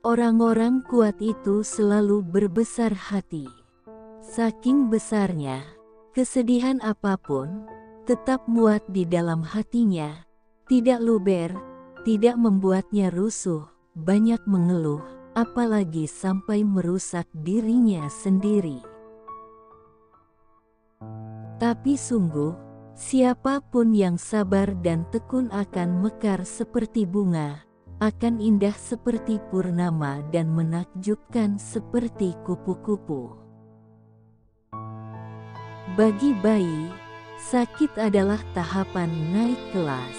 Orang-orang kuat itu selalu berbesar hati. Saking besarnya, kesedihan apapun tetap muat di dalam hatinya, tidak luber, tidak membuatnya rusuh, banyak mengeluh, apalagi sampai merusak dirinya sendiri. Tapi sungguh, siapapun yang sabar dan tekun akan mekar seperti bunga, akan indah seperti purnama dan menakjubkan seperti kupu-kupu. Bagi bayi, sakit adalah tahapan naik kelas.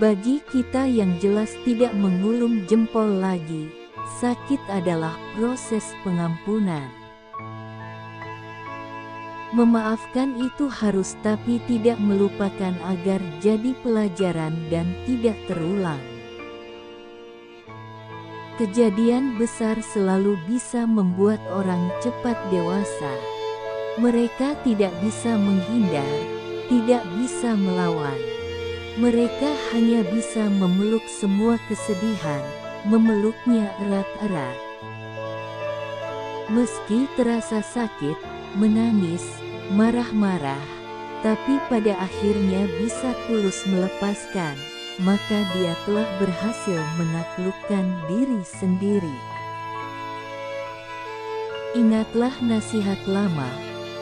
Bagi kita yang jelas tidak mengulum jempol lagi, sakit adalah proses pengampunan. Memaafkan itu harus, tapi tidak melupakan agar jadi pelajaran dan tidak terulang. Kejadian besar selalu bisa membuat orang cepat dewasa. Mereka tidak bisa menghindar, tidak bisa melawan. Mereka hanya bisa memeluk semua kesedihan, memeluknya erat-erat. Meski terasa sakit, menangis, marah-marah, tapi pada akhirnya bisa tulus melepaskan, maka dia telah berhasil menaklukkan diri sendiri. Ingatlah nasihat lama,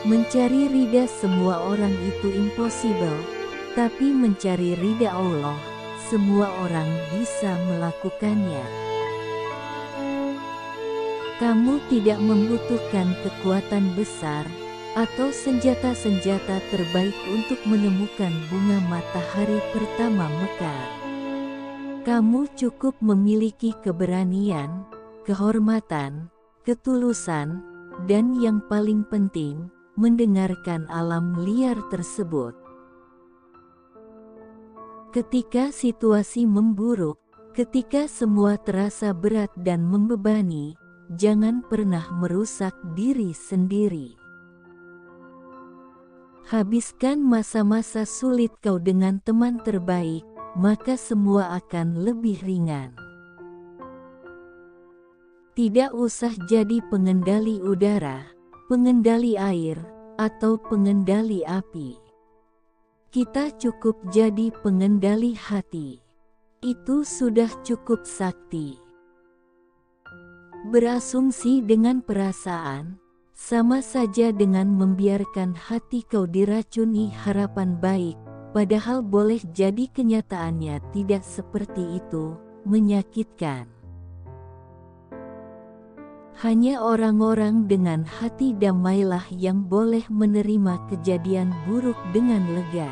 mencari ridha semua orang itu impossible, tapi mencari ridha Allah, semua orang bisa melakukannya. Kamu tidak membutuhkan kekuatan besar atau senjata-senjata terbaik untuk menemukan bunga matahari pertama mekar. Kamu cukup memiliki keberanian, kehormatan, ketulusan, dan yang paling penting, mendengarkan alam liar tersebut. Ketika situasi memburuk, ketika semua terasa berat dan membebani, jangan pernah merusak diri sendiri. Habiskan masa-masa sulit kau dengan teman terbaik, maka semua akan lebih ringan. Tidak usah jadi pengendali udara, pengendali air, atau pengendali api. Kita cukup jadi pengendali hati. Itu sudah cukup sakti. Berasumsi dengan perasaan, sama saja dengan membiarkan hati kau diracuni harapan baik, padahal boleh jadi kenyataannya tidak seperti itu, menyakitkan. Hanya orang-orang dengan hati damailah yang boleh menerima kejadian buruk dengan lega.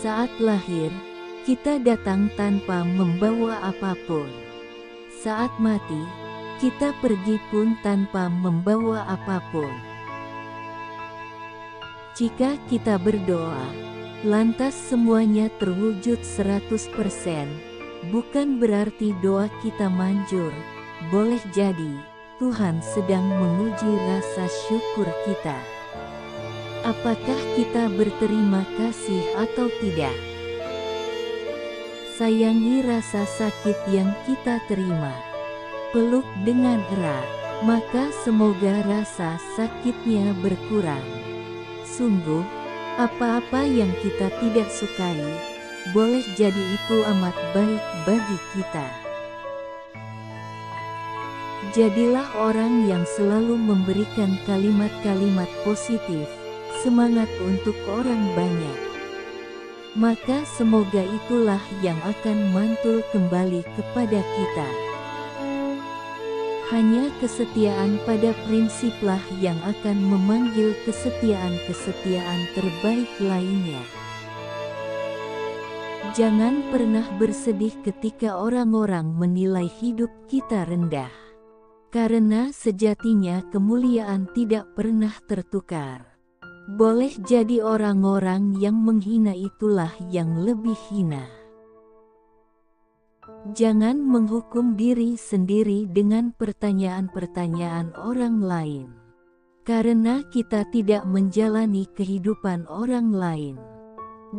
Saat lahir, kita datang tanpa membawa apapun. Saat mati, kita pergi pun tanpa membawa apapun. Jika kita berdoa, lantas semuanya terwujud 100%, bukan berarti doa kita manjur. Boleh jadi, Tuhan sedang menguji rasa syukur kita. Apakah kita berterima kasih atau tidak? Sayangi rasa sakit yang kita terima. Peluk dengan erat, maka semoga rasa sakitnya berkurang. Sungguh, apa-apa yang kita tidak sukai, boleh jadi itu amat baik bagi kita. Jadilah orang yang selalu memberikan kalimat-kalimat positif, semangat untuk orang banyak. Maka semoga itulah yang akan mantul kembali kepada kita. Hanya kesetiaan pada prinsiplah yang akan memanggil kesetiaan-kesetiaan terbaik lainnya. Jangan pernah bersedih ketika orang-orang menilai hidup kita rendah. Karena sejatinya kemuliaan tidak pernah tertukar. Boleh jadi orang-orang yang menghina itulah yang lebih hina. Jangan menghukum diri sendiri dengan pertanyaan-pertanyaan orang lain. Karena kita tidak menjalani kehidupan orang lain.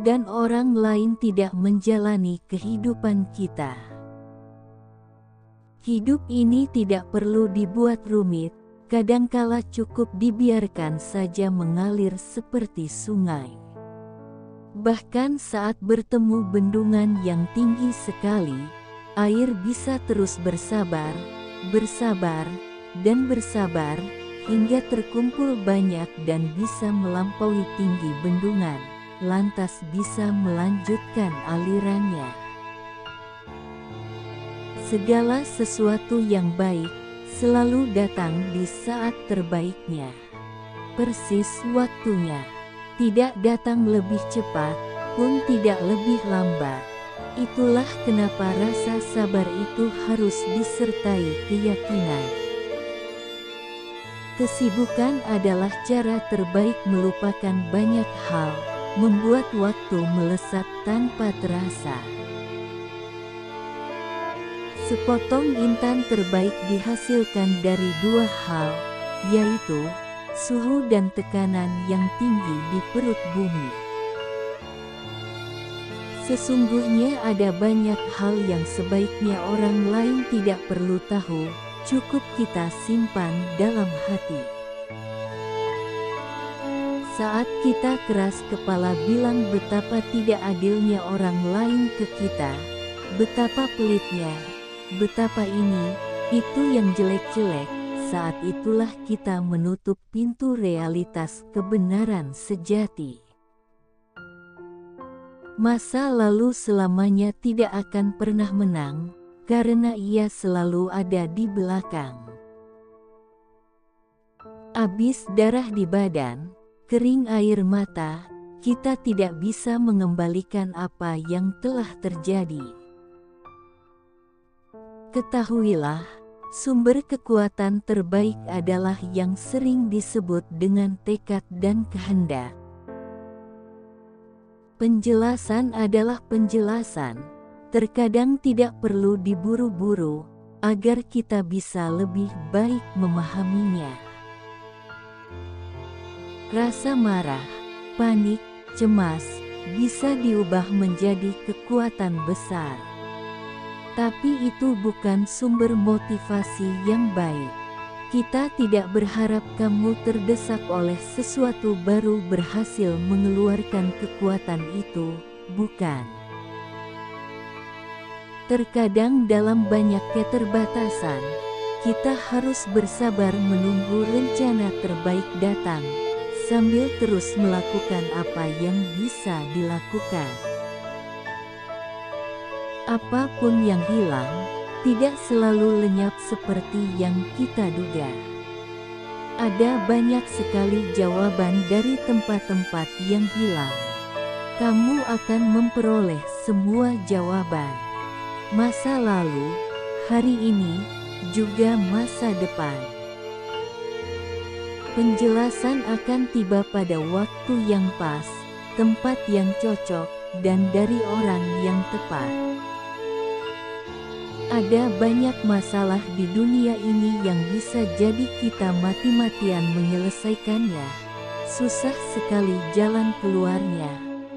Dan orang lain tidak menjalani kehidupan kita. Hidup ini tidak perlu dibuat rumit, kadangkala cukup dibiarkan saja mengalir seperti sungai. Bahkan saat bertemu bendungan yang tinggi sekali, air bisa terus bersabar, dan bersabar, hingga terkumpul banyak dan bisa melampaui tinggi bendungan, lantas bisa melanjutkan alirannya. Segala sesuatu yang baik selalu datang di saat terbaiknya. Persis waktunya. Tidak datang lebih cepat, pun tidak lebih lambat. Itulah kenapa rasa sabar itu harus disertai keyakinan. Kesibukan adalah cara terbaik melupakan banyak hal, membuat waktu melesat tanpa terasa. Sepotong intan terbaik dihasilkan dari dua hal, yaitu suhu dan tekanan yang tinggi di perut bumi. Sesungguhnya ada banyak hal yang sebaiknya orang lain tidak perlu tahu, cukup kita simpan dalam hati. Saat kita keras kepala bilang betapa tidak adilnya orang lain ke kita, betapa pelitnya, betapa ini, itu yang jelek-jelek, saat itulah kita menutup pintu realitas kebenaran sejati. Masa lalu selamanya tidak akan pernah menang, karena ia selalu ada di belakang. Abis darah di badan, kering air mata, kita tidak bisa mengembalikan apa yang telah terjadi. Ketahuilah, sumber kekuatan terbaik adalah yang sering disebut dengan tekad dan kehendak. Penjelasan adalah penjelasan, terkadang tidak perlu diburu-buru, agar kita bisa lebih baik memahaminya. Rasa marah, panik, cemas, bisa diubah menjadi kekuatan besar. Tapi itu bukan sumber motivasi yang baik. Kita tidak berharap kamu terdesak oleh sesuatu baru berhasil mengeluarkan kekuatan itu, bukan. Terkadang dalam banyak keterbatasan, kita harus bersabar menunggu rencana terbaik datang, sambil terus melakukan apa yang bisa dilakukan. Apapun yang hilang, tidak selalu lenyap seperti yang kita duga. Ada banyak sekali jawaban dari tempat-tempat yang hilang. Kamu akan memperoleh semua jawaban. Masa lalu, hari ini, juga masa depan. Penjelasan akan tiba pada waktu yang pas, tempat yang cocok, dan dari orang yang tepat. Ada banyak masalah di dunia ini yang bisa jadi kita mati-matian menyelesaikannya. Susah sekali jalan keluarnya.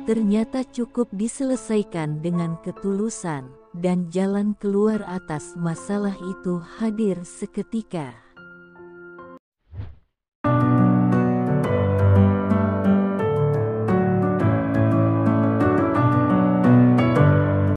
Ternyata cukup diselesaikan dengan ketulusan, dan jalan keluar atas masalah itu hadir seketika.